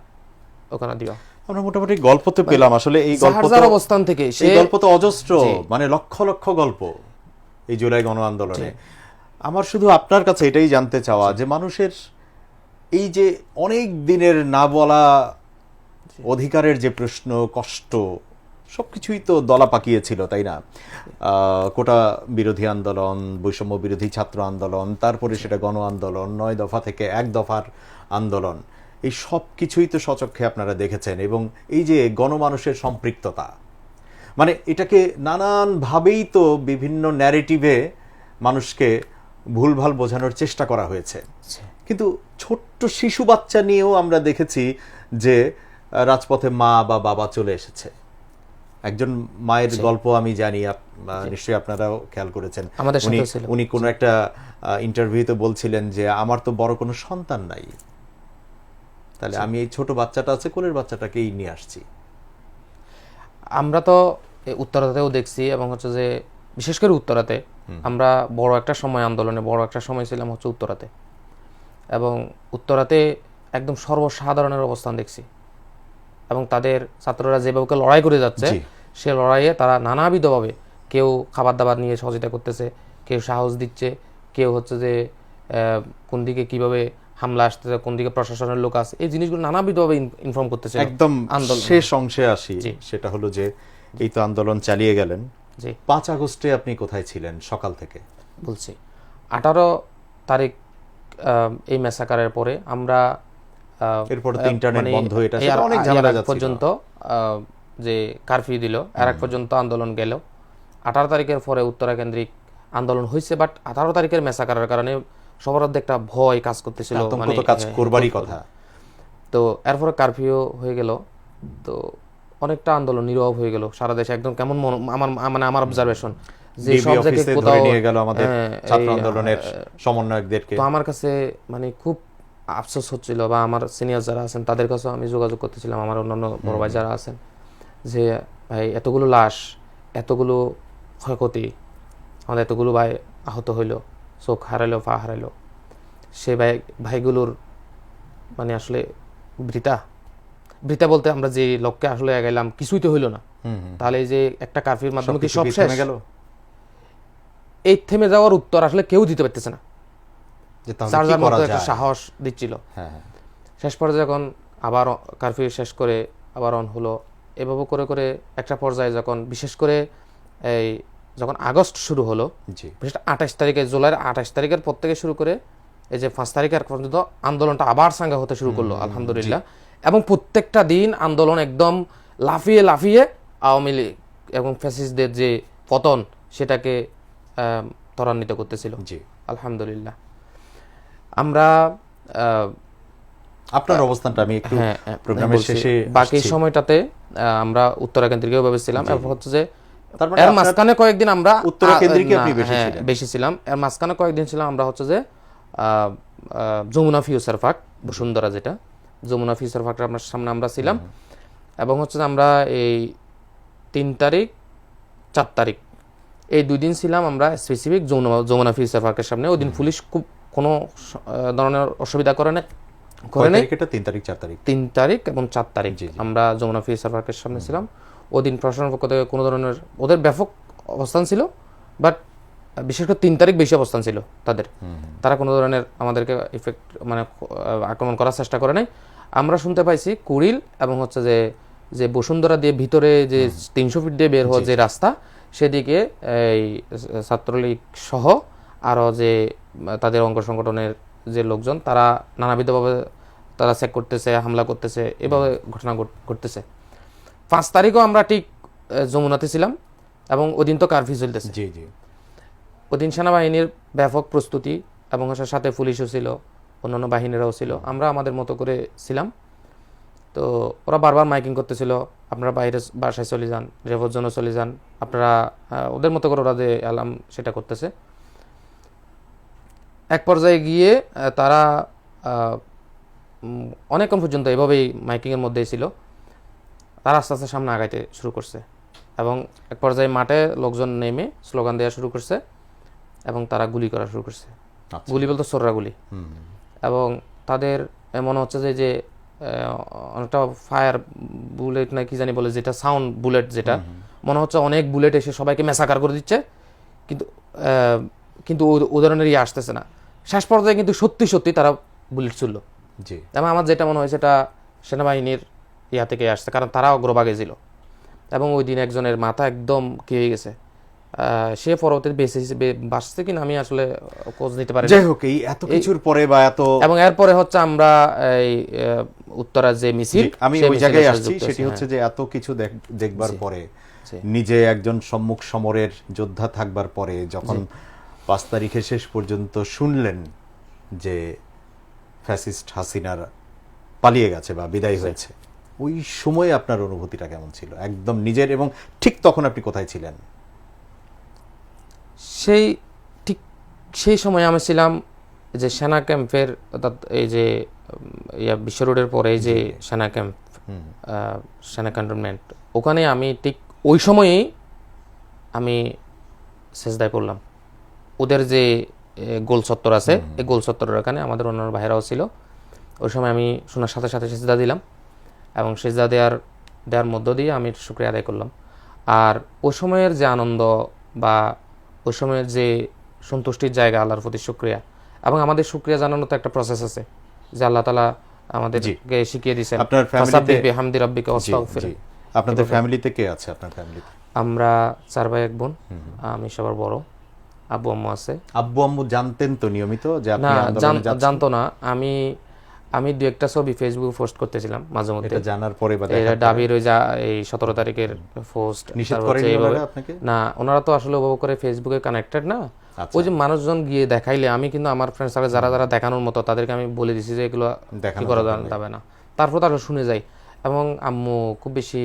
ওখানে দিও। আমরা মোটামুটি গল্প তো পেলাম, আসলে এই গল্প যার অবস্থান থেকে এই গল্প তো অজস্র, মানে লক্ষ লক্ষ গল্প এই জুলাই গণ আন্দোলনে। আমার শুধু আপনার কাছে এটাই জানতে চাওয়া যে মানুষের এই যে অনেক দিনের না বলা অধিকারের যে প্রশ্ন, কষ্ট, সবকিছুই তো দলা পাকিয়েছিল, তাই না? কোটা বিরোধী আন্দোলন, বৈষম্য বিরোধী ছাত্র আন্দোলন, তারপরে সেটা গণ আন্দোলন, 9 দফা থেকে 1 দফার আন্দোলন, এই সব কিছুই তো সচক্ষে আপনারা দেখেছেন। এবং এই যে গণমানুষের সম্পৃক্ততা, মানে এটাকে নানানভাবেই তো বিভিন্ন ন্যারেটিভে মানুষকে ভুলভাল বোঝানোর চেষ্টা করা হয়েছে। কিন্তু ছোট্ট শিশু বাচ্চা নিয়েও আমরা দেখেছি যে রাজপথে মা বা বাবা চলে এসেছে। একজন মায়ের গল্প আমি জানি, নিশ্চয়ই আপনারাও খেয়াল করেছেন। উনি কোনো একটা ইন্টারভিউতে বলছিলেন যে আমার তো বড় কোনো সন্তান নাই, তাহলে আমি এই ছোট বাচ্চাটা আছে, কোলের বাচ্চাটাকেই নিয়ে আসছি। আমরা তো উত্তরাতেও দেখছি, এবং হচ্ছে যে বিশেষ করে উত্তরাতে আমরা বড় একটা সময় আন্দোলনে বড় একটা সময় ছিলাম হচ্ছে উত্তরাতে, এবং উত্তরাতে একদম সর্বসাধারণের অবস্থান দেখছি, এবং তাদের ছাত্ররা যেভাবে লড়াই করে যাচ্ছে সে লড়াইয়ে তারা নানাবিধভাবে কেউ খাবার দাবার নিয়ে সহযোগিতা করতেছে, কেউ সাহস দিচ্ছে, কেউ হচ্ছে যে কোন দিকে কিভাবে হামলা আসতেছে, কোন দিকে প্রশাসনের লোক আছে, এই জিনিসগুলো নানাবিধভাবে ইনফর্ম করতেছে। একদম শেষ অংশে আসি, সেটা হলো যে এই তো আন্দোলন চালিয়ে গেলেন, 5 আগস্টে আপনি কোথায় ছিলেন সকাল থেকে? বলছি 18 তারিখ এই ম্যাসাকারের পরে আমরা এরপর তো ইন্টারনেট বন্ধ, এটা অনেক ঝামেলা যাচ্ছে পর্যন্ত যে কারফিউ দিল, এর আগ পর্যন্ত আন্দোলন গেল। 18 তারিখের পরে উত্তরা কেন্দ্রিক আন্দোলন হয়েছে, বাট 18 তারিখের ম্যাসাকারের কারণে সবার মধ্যে একটা ভয় কাজ করতেছিল, মানে কাজ করবারই কথা। তো এরপরে কারফিউ হয়ে গেল, তো অনেকটা আন্দোলন নীরব হয়ে গেল সারা দেশে। একদম কেমন আমার অবজারভেশন যে সব জায়গায় কোথাও নিয়ে গেল আমাদের ছাত্র আন্দোলনের সমন্বয়কদেরকে। তো আমার কাছে মানে খুব আফসোস হচ্ছিল, বা আমার সিনিয়র যারা আছেন তাদের কাছেও আমি যোগাযোগ করতেছিলাম, আমার অন্যান্য বড় ভাই যারা আছেন, যে ভাই এতগুলো লাশ, এতগুলো ক্ষয়ক্ষতি, আমাদের এতগুলো ভাই আহত হইলো, চোখ হারাইলো, পা হারাইলো, সে ভাইগুলোর মানে আসলে বৃথা বলতে আমরা যে লক্ষ্যে আসলে গেলাম কিছুই তো হইলো না। তাহলে এই যে একটা কারফিউর মাধ্যমে কি সব শেষ গেল? এই থেমে যাওয়ার উত্তর আসলে কেউ দিতে পারতেছে না, একটা সাহস দিচ্ছিল। শেষ পর্যায়ে যখন আবার কারফিউ শেষ করে আবার অন হলো, এভাবে করে করে একটা পর্যায়ে যখন বিশেষ করে এই যখন আগস্ট শুরু হলো, বিশেষ 28 তারিখে, জুলাইয়ের 28 তারিখের পর থেকে শুরু করে এই যে 5 তারিখের পর্যন্ত আন্দোলনটা আবার সাঙ্গা হতে শুরু করলো আলহামদুলিল্লাহ। এবং প্রত্যেকটা দিন আন্দোলন একদম লাফিয়ে লাফিয়ে আওয়ামী লীগ এবং ফ্যাসিস্টদের যে পতন সেটাকে ত্বরান্বিত করতেছিল আলহামদুলিল্লাহ। আমরা আপনার অবস্থানটা আমি একটু প্রোগ্রামের শেষে বাকি সময়টাতে আমরা উত্তরা কেন্দ্রিকও ভেবেছিলাম, এরপর হচ্ছে যে এর মাঝখানে কয়েকদিন আমরা উত্তরা কেন্দ্রিকে আপনি বেশি ছিলাম, এর মাঝখানে কয়েকদিন ছিলাম আমরা হচ্ছে যে যমুনা ফিউচার পার্ক বসুন্ধরা, যেটা যমুনা ফিউচার পার্কের আপনার সামনে আমরা ছিলাম। এবং হচ্ছে যে আমরা এই 3 তারিখ 4 তারিখ এই 2 দিন ছিলাম আমরা স্পেসিফিক যমুনা ফিউচার পার্কের সামনে। ওই দিন পুলিশ খুব কোনো ধরনের অসুবিধা করে নাই। 3 তারিখ এবং 4 তারিখ আমরা যমুনা ফিউচার পার্কের সামনে ছিলাম। ওই দিন প্রশাসনের পক্ষ থেকে কোনো ধরনের, ওদের ব্যাপক অবস্থান ছিল, বাট বিশেষ করে 3 তারিখ বেশি অবস্থান ছিল তাদের। তারা কোনো ধরনের আমাদেরকে ইফেক্ট মানে আক্রমণ করার চেষ্টা করে নাই। আমরা শুনতে পাইছি কুড়িল এবং হচ্ছে যে বসুন্ধরা দিয়ে ভিতরে যে 300 ফিট দিয়ে বের হওয়ার যে রাস্তা, সেদিকে এই ছাত্রলীগ সহ আরও যে তাদের অঙ্গ সংগঠনের যে লোকজন, তারা নানাবিধভাবে তারা চেক করতেছে, হামলা করতেছে, এভাবে ঘটনা ঘটতেছে। 5 তারিখও আমরা ঠিক যমুনাতে ছিলাম, এবং ওদিন তো কারফিউ চলতেছে। ওদিন সেনাবাহিনীর ব্যাপক প্রস্তুতি এবং হচ্ছে সাথে পুলিশও ছিল, অন্যান্য বাহিনীরাও ছিল, আমরা আমাদের মতো করে ছিলাম। তো ওরা বারবার মাইকিং করতেছিল, আপনারা বাইরে বাসায় চলে যান, রেভোর জন্য চলে যান, আপনারা ওদের মতো করে ওরা যে অ্যালার্ম সেটা করতেছে। এক পর্যায়ে গিয়ে তারা অনেকক্ষণ পর্যন্ত এভাবেই মাইকিংয়ের মধ্যেই ছিল। তারা আস্তে আস্তে সামনে আগাইতে শুরু করছে এবং এক পর্যায়ে মাঠে লোকজন নেমে স্লোগান দেওয়া শুরু করছে এবং তারা গুলি করা শুরু করছে। গুলি বলতে ছোটরা গুলি। এবং তাদের মনে হচ্ছে যে অনেকটা ফায়ার বুলেট না কি জানি বলে, যেটা সাউন্ড বুলেট, যেটা মনে হচ্ছে অনেক বুলেট এসে সবাইকে ম্যাসাকার করে দিচ্ছে, কিন্তু কিন্তু ও ধরনের ইয়ে আসতেছে না। শেষ পর্যায়ে কিন্তু সত্যি সত্যি তারা বুলেট ছুড়ল। এবং আমার যেটা মনে হয়েছে এটা সেনাবাহিনীর ইয়া থেকে আসছে, কারণ তারা অগ্রভাগে ছিল। এবং ওই দিন একজনের মাথা একদম কি হয়ে গেছে, সে পরবর্তীতে বাঁচছে কিনা আমি আসলে খোঁজ নিতে পারি। যাই হোক, এই এত কিছুর পরে বা এত, এবং এরপরে হচ্ছে আমরা এই উত্তরা যে মিছিল, আমি ওই জায়গায় আসছি, সেটি হচ্ছে যে এত কিছু দেখবার পরে, নিজে একজন সম্মুখ সমরের যোদ্ধা থাকবার পরে যখন 5 তারিখে শেষ পর্যন্ত শুনলেন যে ফ্যাসিস্ট হাসিনার পালিয়ে গেছে বা বিদায় হয়েছে, ওই সময় আপনার অনুভূতিটা কেমন ছিল একদম নিজের, এবং ঠিক তখন আপনি কোথায় ছিলেন? ঠিক সেই সময় আমি ছিলাম যে সেনা ক্যাম্পের, অর্থাৎ এই যে বিশ্ব রোডের পরে এই যে সেনা ক্যাম্প, সেনা ক্যান্টনমেন্ট, ওখানে আমি ঠিক ওই সময়েই আমি সেজদায় পড়লাম। ওদের যে গোল চত্বর আছে, এই গোল চত্বরের ওখানে আমাদের অন্যান্য ভাইরাও ছিল। ওই সময় আমি শোনার সাথে সাথে সেজদা দিলাম এবং সেজদা দেওয়ার মধ্য দিয়ে আমি শুকরিয়া আদায় করলাম। আর ওই সময়ের যে আনন্দ বা ওই সময়ের যে সন্তুষ্টির জায়গা, আল্লাহর প্রতি শুকরিয়া, এবং আমাদের শুকরিয়া জানানোর তো একটা প্রসেস আছে যে আল্লাহ তাআলা আমাদেরকে শিখিয়ে দিয়েছেন। আপনাদের ফ্যামিলিতে কে আছে? আপনার ফ্যামিলিতে আমরা 4 ভাই 1 বোন, আমি সবার বড়। আব্বু আম্মু আছে। আব্বু আম্মু জানতেন তো নিয়মিত যে আপনি আন্দোলনে যাচ্ছেন? জানতো না। আমি দু একটা ছবি ফেসবুকে পোস্ট করতেছিলাম মাঝে মধ্যে। এটা জানার পরে বা এটা ডাবির ওই এই 17 তারিখের পোস্ট। নিষেধ করেনি ওনারা আপনাকে? না, ওনারা তো আসলে ওভাবে করে ফেসবুকে কানেক্টেড না। ওই যে মানুষজন গিয়ে দেখাইলে, আমি কিন্তু আমার ফ্রেন্ডস সার্কেল যারা যারা দেখানোর মতো তাদেরকে আমি বলে দিছি যে এগুলো কি করা যাবে না। তারপর তারা শুনে যায়। এবং আম্মু খুব বেশি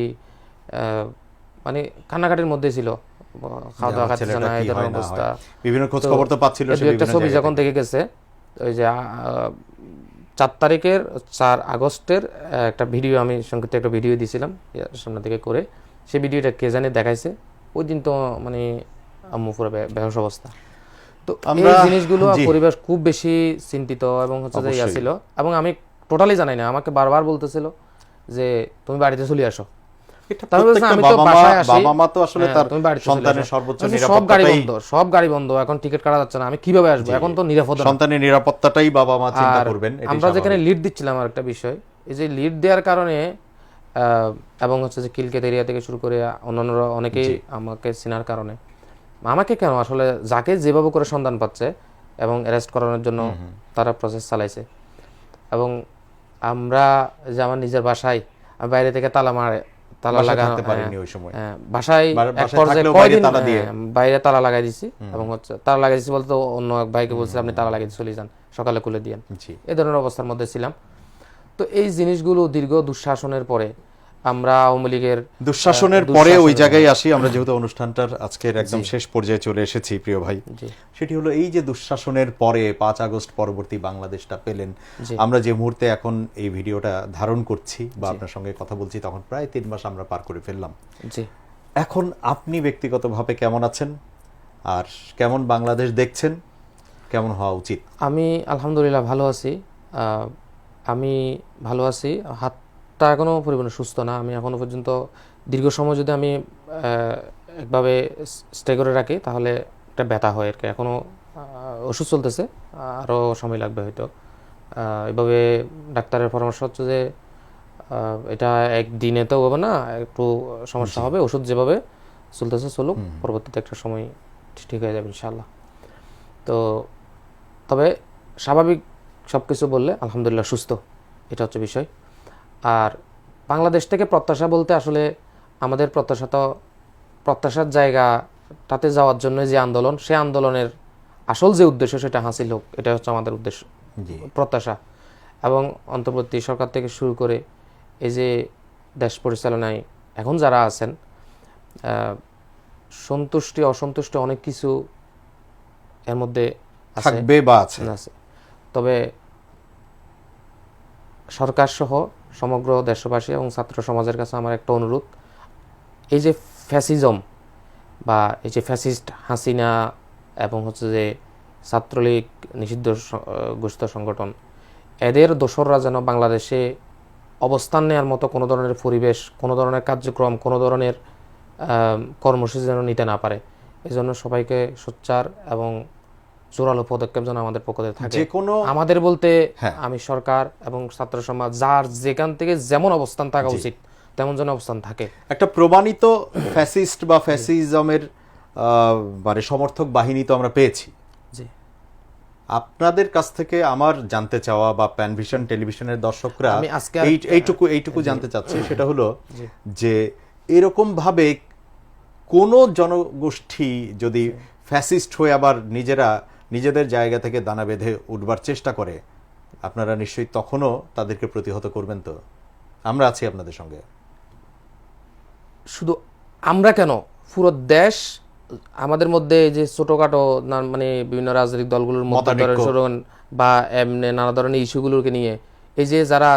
মানে কান্নাকাটির মধ্যে ছিল, খাওয়া দাওয়া খাচ্ছে না, এই ধরনের অবস্থা। বিভিন্ন খোঁজ খবর তো পাচ্ছিল। একটা ছবি যখন দেখে গেছে, ওই যে 4 আগস্টের একটা ভিডিও, আমি সংক্ষিপ্ত একটা ভিডিও দিয়েছিলাম সামনে থেকে করে, সেই ভিডিওটা কে জানে দেখাইছে। ওই দিন তো মানে আম্মু পুরো বেহুশ অবস্থা। তো এই জিনিসগুলো পরিবেশ খুব বেশি চিন্তিত এবং হচ্ছে যে ইয়া ছিল। এবং আমি টোটালি জানাই না, আমাকে বারবার বলতেছিল যে তুমি বাড়িতে চলে আসো। সব গাড়ি বন্ধ, এখন টিকিট কাটা যাচ্ছে না, আমি কিভাবে আসবো? এখন তো নিরাপদ, সন্তানের নিরাপত্তাটাই বাবা মা চিন্তা করবেন। আমরা যেখানে লিড দিচ্ছিলাম, আর একটা বিষয়, এই যে লিড দেওয়ার কারণে এবং হচ্ছে যে কিলকেত এরিয়া থেকে শুরু করে অন্যান্যরা অনেকেই আমাকে চেনার কারণে, আমাকে কেন আসলে যাকে যেভাবে করে সন্ধান পাচ্ছে এবং অ্যারেস্ট করানোর জন্য তারা প্রসেস চালাইছে। এবং আমরা যে আমার নিজের বাসায় বাইরে থেকে তালা লাগানো, বাসায় এক পর্যায়ে কয়দিন বাইরে তালা লাগাই দিছি। এবং হচ্ছে তালা লাগাই দিছি বলতে অন্য এক ভাইকে বলছি আপনি তালা লাগাই চলে যান, সকালে খুলে দিয়েন, এই ধরনের অবস্থার মধ্যে ছিলাম। তো এই জিনিসগুলো দীর্ঘ দুঃশাসনের পরে, আমরা আওয়ামী লীগের দুঃশাসনের পরে ওই জায়গায় আসি আমরা, যেহেতু অনুষ্ঠানটার আজকের একদম শেষ পর্যায়ে চলে এসেছি প্রিয় ভাই। সেটি হলো এই যে দুঃশাসনের পরে 5 আগস্ট পরবর্তী বাংলাদেশটা পেলেন, আমরা যে মুহূর্তে এখন এই ভিডিওটা ধারণ করছি বা আপনার সঙ্গে কথা বলছি, তখন প্রায় 3 মাস আমরা পার করে ফেললাম। এখন আপনি ব্যক্তিগতভাবে কেমন আছেন আর কেমন বাংলাদেশ দেখছেন, কেমন হওয়া উচিত? আমি আলহামদুলিল্লাহ ভালো আছি। আমি ভালো আছি, হাতটা এখনও পরিপূর্ণ সুস্থ না। আমি এখনও পর্যন্ত দীর্ঘ সময় যদি আমি একভাবে স্টে করে রাখি তাহলে একটা ব্যথা হয় আর কি। এখনও ওষুধ চলতেছে, আরও সময় লাগবে হয়তো। এভাবে ডাক্তারের পরামর্শ হচ্ছে যে এটা একদিনে তো হবে না, একটু সমস্যা হবে, ওষুধ যেভাবে চলতেছে চলুক, পরবর্তীতে একটা সময় ঠিক হয়ে যাবে ইনশাআল্লাহ। তো তবে স্বাভাবিক সব কিছু বললে আলহামদুলিল্লাহ সুস্থ, এটা হচ্ছে বিষয়। আর বাংলাদেশ থেকে প্রত্যাশা বলতে আসলে আমাদের প্রত্যাশার জায়গাটাতে যাওয়ার জন্য যে আন্দোলন, সে আন্দোলনের আসল যে উদ্দেশ্য সেটা হাসিল হোক, এটা হচ্ছে আমাদের উদ্দেশ্য, জি প্রত্যাশা। এবং অন্তর্বর্তী সরকার থেকে শুরু করে এই যে দেশ পরিচালনায় এখন যারা আছেন, সন্তুষ্টি অসন্তুষ্টি অনেক কিছু এর মধ্যে থাকবে বা আছে। আছে। তবে সরকার সহ সমগ্র দেশবাসী এবং ছাত্র সমাজের কাছে আমার একটা অনুরোধ, এই যে ফ্যাসিজম বা এই যে ফ্যাসিস্ট হাসিনা এবং হচ্ছে যে ছাত্রলীগ নিষিদ্ধ ঘোষিত সংগঠন, এদের দোসররা যেন বাংলাদেশে অবস্থান নেওয়ার মতো কোনো ধরনের পরিবেশ, কোনো ধরনের কার্যক্রম, কোনো ধরনের কর্মসূচি যেন নিতে না পারে। এই জন্য সবাইকে সোচ্চার এবং জোরালো পদক্ষেপ যেন আমাদের পক্ষ থেকে থাকে। যে কোনো আমাদের বলতে হ্যাঁ। আমি সরকার এবং ছাত্র সমাজ, যার যেখান থেকে যেমন অবস্থান থাকা উচিত তেমন যেন অবস্থান থাকে। একটা প্রমাণিত ফ্যাসিস্ট বা ফ্যাসিজমের মানে সমর্থক বাহিনী তো আমরা পেয়েছি। জি, আপনাদের কাছ থেকে আমার জানতে চাওয়া বা প্যানভিশন টেলিভিশনের দর্শকরা আমি আজকে এইটুকু জানতে চাচ্ছে, সেটা হলো যে এরকম ভাবে কোন জনগোষ্ঠী যদি ফ্যাসিস্ট হয়ে আবার নিজেদের জায়গা থেকে দানা বেঁধে উঠবার চেষ্টা করে, আপনারা নিশ্চয়ই তখনও তাদেরকে প্রতিহত করবেন। তো আমরা আছি আপনাদের সঙ্গে। শুধু আমরা কেন, পুরো দেশ আমাদের মধ্যে যে ছোটখাটো মানে বিভিন্ন রাজনৈতিক দলগুলোর মধ্যে বা এমনি নানা ধরনের ইস্যুগুলোকে নিয়ে এই যে যারা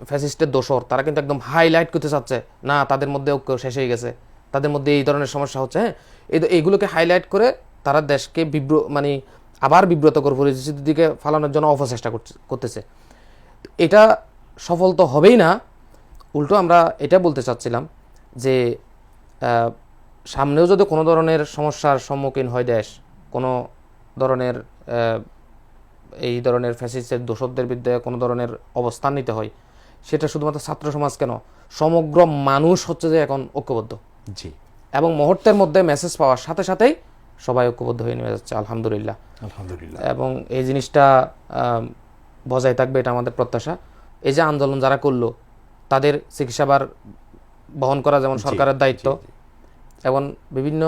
ফ্যাসিস্টের দোসর, তারা কিন্তু একদম হাইলাইট করতে চাচ্ছে না তাদের মধ্যে ঐক্য শেষ হয়ে গেছে, তাদের মধ্যে এই ধরনের সমস্যা হচ্ছে। হ্যাঁ, এইগুলোকে হাইলাইট করে তারা দেশকে মানে আবার বিব্রতকর পরিস্থিতির দিকে ফালানোর জন্য অপচেষ্টা করতেছে। এটা সফল তো হবেই না, উল্টো আমরা এটা বলতে চাচ্ছিলাম যে সামনেও যদি কোনো ধরনের সমস্যার সম্মুখীন হয় দেশ, কোনো ধরনের এই ধরনের ফ্যাসিস্টের দোষরদের বিরুদ্ধে কোনো ধরনের অবস্থান নিতে হয়, সেটা শুধুমাত্র ছাত্র সমাজ কেন, সমগ্র মানুষ হচ্ছে যে এখন ঐক্যবদ্ধ। জি, এবং মুহূর্তের মধ্যে মেসেজ পাওয়ার সাথে সাথেই সবাই ঐক্যবদ্ধ হয়ে নেমে যাচ্ছে, আলহামদুলিল্লাহ। এবং এই জিনিসটা বজায় থাকবে, এটা আমাদের প্রত্যাশা। এই যে আন্দোলন যারা করলো, তাদের চিকিৎসাভার বহন করা যেমন সরকারের দায়িত্ব, এবং বিভিন্ন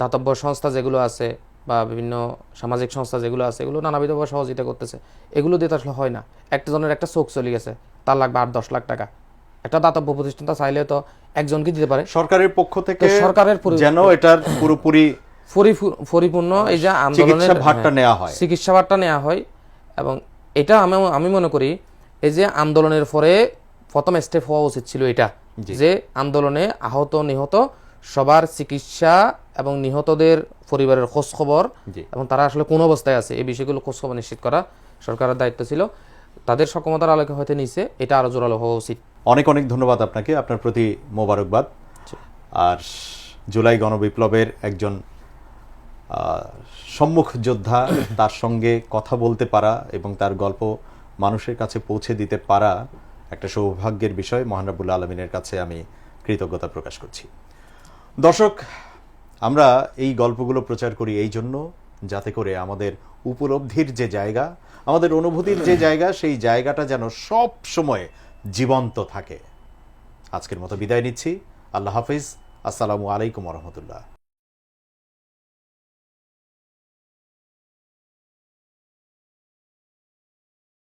দাতব্য সংস্থা যেগুলো আছে বা বিভিন্ন সামাজিক সংস্থা যেগুলো আছে, এগুলো নানাবিধভাবে সহযোগিতা করতেছে। এগুলো দিয়ে তো আসলে হয় না। একটা জনের একটা চোখ চলে গেছে, তার লাগবে 8-10 লাখ টাকা। একটা দাতব্য প্রতিষ্ঠানটা চাইলে তো একজনকে দিতে পারে। সরকারের পক্ষ থেকে সরকারের যেন এটার পুরোপুরি পরিপূর্ণ এই যে চিকিৎসা ভারটা নেওয়া হয়। এবং এটা আমি মনে করি এই যে আন্দোলনের পরে প্রথম স্টেপ হওয়া উচিত ছিল এটা, যে আন্দোলনে আহত নিহত সবার চিকিৎসা এবং নিহতদের পরিবারের খোঁজ খবর এবং তারা আসলে কোন অবস্থায় আছে এই বিষয়গুলো খোঁজ খবর নিশ্চিত করা সরকারের দায়িত্ব ছিল। তাদের সক্ষমতার আলোকে হয়তো নিচে এটা আরো জোরালো হওয়া উচিত। অনেক অনেক ধন্যবাদ আপনাকে, আপনার প্রতি মোবারকবাদ। আর জুলাই গণবিপ্লবের একজন সম্মুখ যোদ্ধা, তার সঙ্গে কথা বলতে পারা এবং তার গল্প মানুষের কাছে পৌঁছে দিতে পারা একটা সৌভাগ্যের বিষয়। মহান রাব্বুল আলামিনের কাছে আমি কৃতজ্ঞতা প্রকাশ করছি। দর্শক, আমরা এই গল্পগুলো প্রচার করি এই জন্য, যাতে করে আমাদের উপলব্ধির যে জায়গা, আমাদের অনুভূতির যে জায়গা, সেই জায়গাটা যেন সব সময় জীবন্ত থাকে। আজকের মতো বিদায় নিচ্ছি। আল্লাহ হাফিজ। আসসালামু আলাইকুম ওয়া রাহমাতুল্লাহ।